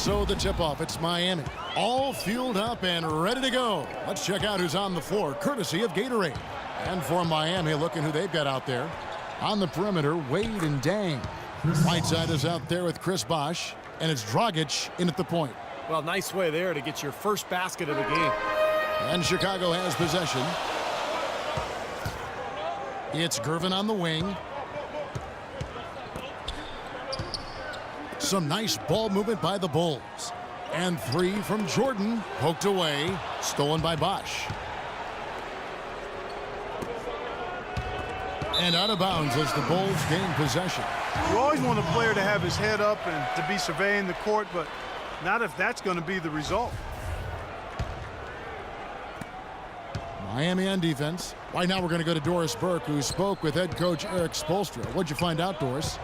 So the tip-off, it's Miami. All fueled up and ready to go. Let's check out who's on the floor, courtesy of Gatorade. And for Miami, looking who they've got out there. On the perimeter, Wade and Dang. Whiteside is out there with Chris Bosh, and it's Dragic in at the point. Well, nice way there to get your first basket of the game. And Chicago has possession. It's Gervin on the wing. Some nice ball movement by the Bulls. And three from Jordan, poked away, stolen by Bosh. And out of bounds as the Bulls gain possession. You always want a player to have his head up and to be surveying the court, but not if that's going to be the result. Miami on defense. Right now we're going to go to Doris Burke, who spoke with head coach Eric Spoelstra. What'd you find out, Doris?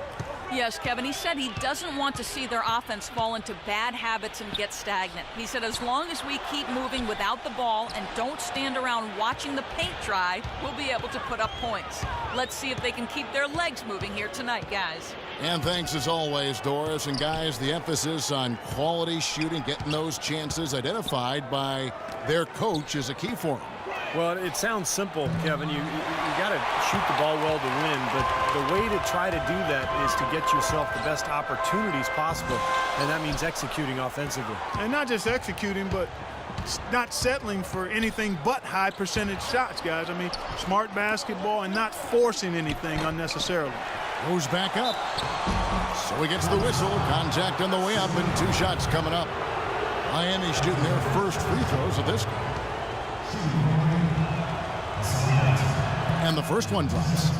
Yes, Kevin, he said he doesn't want to see their offense fall into bad habits and get stagnant. He said as long as we keep moving without the ball and don't stand around watching the paint dry, we'll be able to put up points. Let's see if they can keep their legs moving here tonight, guys. And thanks as always, Doris. And guys, the emphasis on quality shooting, getting those chances identified by their coach is a key for them. Well, it sounds simple, Kevin. You got to shoot the ball well to win, but the way to try to do that is to get yourself the best opportunities possible, and that means executing offensively. And not just executing, but not settling for anything but high percentage shots, guys. I mean, smart basketball and not forcing anything unnecessarily. Goes back up. So he gets the whistle. Contact on the way up, and two shots coming up. Miami shooting their first free throws of this game. And the first one drops.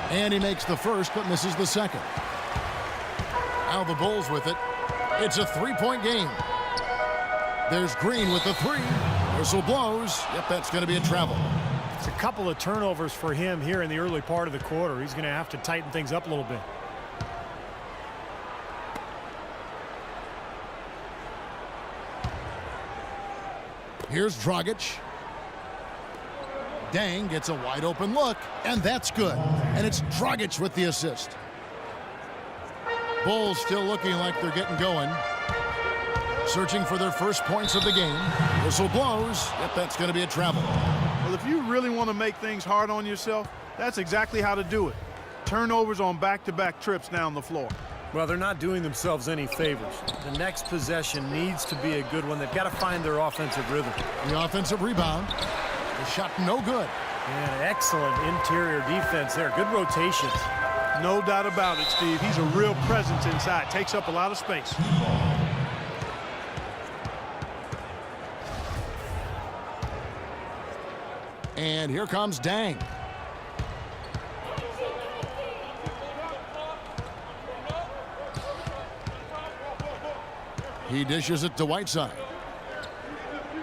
And he makes the first, but misses the second. Now the Bulls with it. It's a three-point game. There's Green with the three. Whistle blows. Yep, that's going to be a travel. It's a couple of turnovers for him here in the early part of the quarter. He's going to have to tighten things up a little bit. Here's Dragic. Dang gets a wide open look, and that's good. And it's Dragic with the assist. Bulls still looking like they're getting going. Searching for their first points of the game. Whistle blows. Yep, that's going to be a travel. Well, if you really want to make things hard on yourself, that's exactly how to do it. Turnovers on back-to-back trips down the floor. Well, they're not doing themselves any favors. The next possession needs to be a good one. They've got to find their offensive rhythm. The offensive rebound. The shot no good. And excellent interior defense there. Good rotations. No doubt about it, Steve. He's a real presence inside. Takes up a lot of space. And here comes Dang. He dishes it to Whiteside.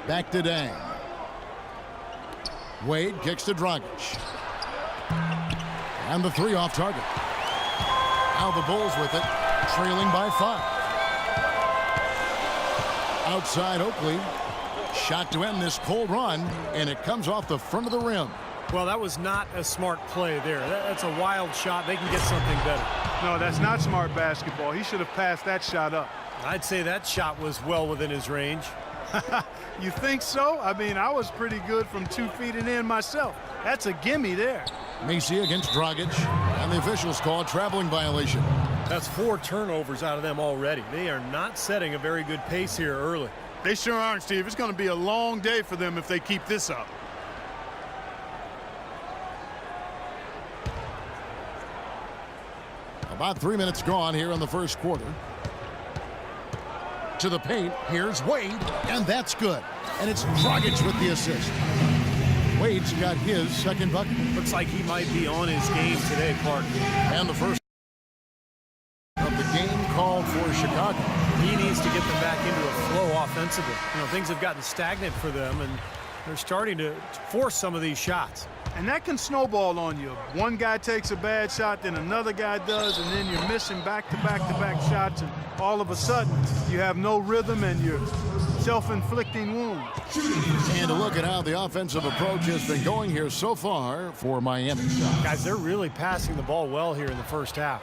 Back to Dang. Wade kicks to Dragic. And the three off target. Now the Bulls with it, trailing by 5. Outside Oakley. Shot to end this cold run, and it comes off the front of the rim. Well, that was not a smart play there. That's a wild shot. They can get something better. No, that's not smart basketball. He should have passed that shot up. I'd say that shot was well within his range. You think so? I mean, I was pretty good from 2 feet and in myself. That's a gimme there. Macy against Dragic, and the officials call a traveling violation. That's 4 turnovers out of them already. They are not setting a very good pace here early. They sure aren't, Steve. It's going to be a long day for them if they keep this up. About 3 minutes gone here in the first quarter. To the paint, here's Wade, and that's good. And it's Dragic with the assist. Wade's got his second bucket. Looks like he might be on his game today, Clark. And the first of the game called for Chicago. He needs to get them back into a flow offensively. You know, things have gotten stagnant for them, and they're starting to force some of these shots. And that can snowball on you. One guy takes a bad shot, then another guy does, and then you're missing back-to-back-to-back shots, and all of a sudden you have no rhythm and you're self-inflicting wounds. And a look at how the offensive approach has been going here so far for Miami. Guys, they're really passing the ball well here in the first half.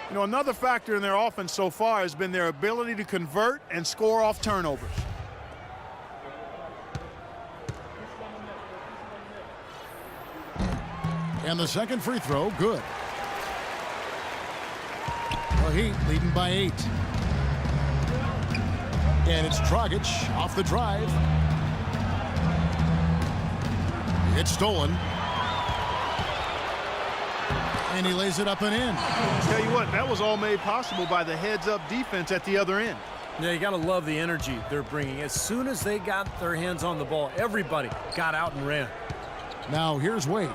You know, another factor in their offense so far has been their ability to convert and score off turnovers. And the second free throw, good. The Heat leading by 8. And it's Dragic off the drive. It's stolen. And he lays it up and in. Tell you what, that was all made possible by the heads-up defense at the other end. Yeah, you got to love the energy they're bringing. As soon as they got their hands on the ball, everybody got out and ran. Now here's Wade.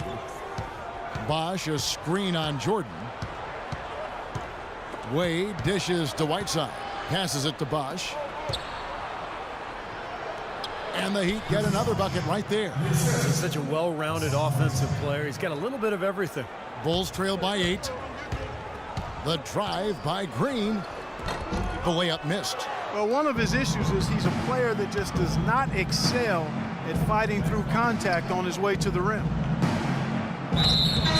Bosch, a screen on Jordan. Wade dishes to Whiteside. Passes it to Bosch. And the Heat get another bucket right there. He's such a well-rounded offensive player. He's got a little bit of everything. Bulls trail by 8. The drive by Green. The layup missed. Well, one of his issues is he's a player that just does not excel at fighting through contact on his way to the rim.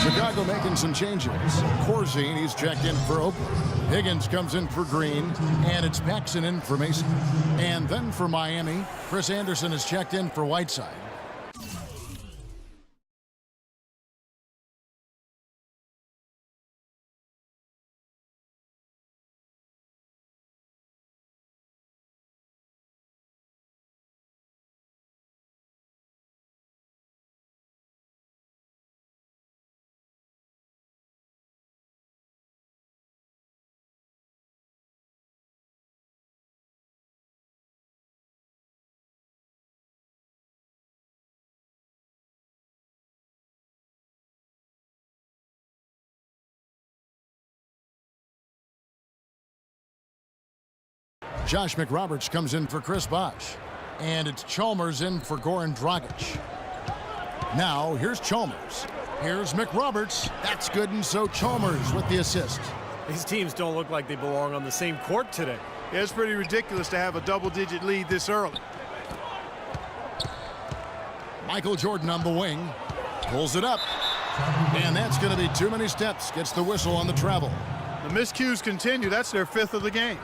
Chicago making some changes. Corzine, he's checked in for Oakland. Higgins comes in for Green, and it's Paxson in for Mason. And then for Miami, Chris Anderson is checked in for Whiteside. Josh McRoberts comes in for Chris Bosh. And it's Chalmers in for Goran Dragic. Now, here's Chalmers. Here's McRoberts. That's good, and so Chalmers with the assist. These teams don't look like they belong on the same court today. Yeah, it's pretty ridiculous to have a double-digit lead this early. Michael Jordan on the wing. Pulls it up. And that's going to be too many steps. Gets the whistle on the travel. The miscues continue. That's their 5th of the game.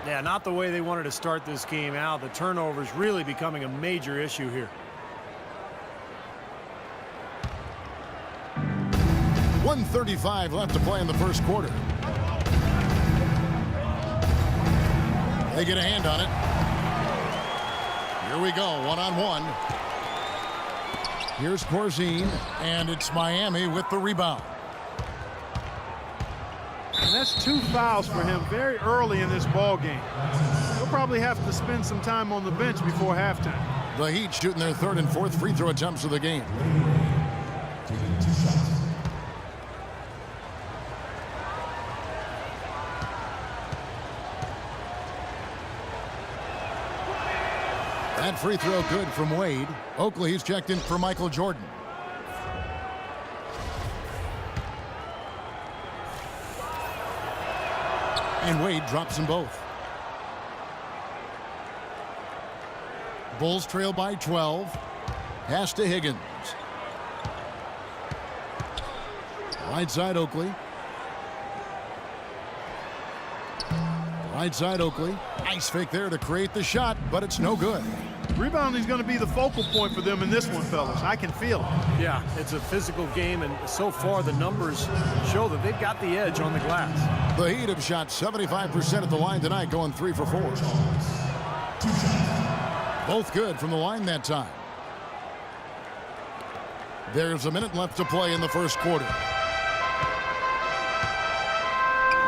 Yeah, not the way they wanted to start this game out. The turnovers really becoming a major issue here. 1:35 left to play in the first quarter. They get a hand on it. Here we go, one-on-one. Here's Corzine, and it's Miami with the rebound. And that's 2 fouls for him very early in this ball game. He'll probably have to spend some time on the bench before halftime. The Heat shooting their 3rd and 4th free throw attempts of the game. That free throw good from Wade. Oakley, he's checked in for Michael Jordan. And Wade drops them both. Bulls trail by 12. Pass to Higgins. Right side Oakley. Right side Oakley. Nice fake there to create the shot, but it's no good. Rebounding is going to be the focal point for them in this one, fellas. I can feel it. Yeah, it's a physical game, and so far the numbers show that they've got the edge on the glass. The Heat have shot 75% at the line tonight, going 3 for 4. Both good from the line that time. There's a minute left to play in the first quarter.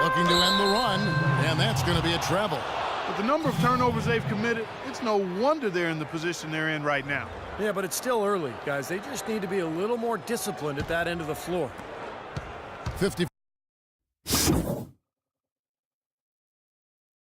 Looking to end the run, and that's going to be a travel. With the number of turnovers they've committed, it's no wonder they're in the position they're in right now. Yeah, but it's still early, guys. They just need to be a little more disciplined at that end of the floor. 55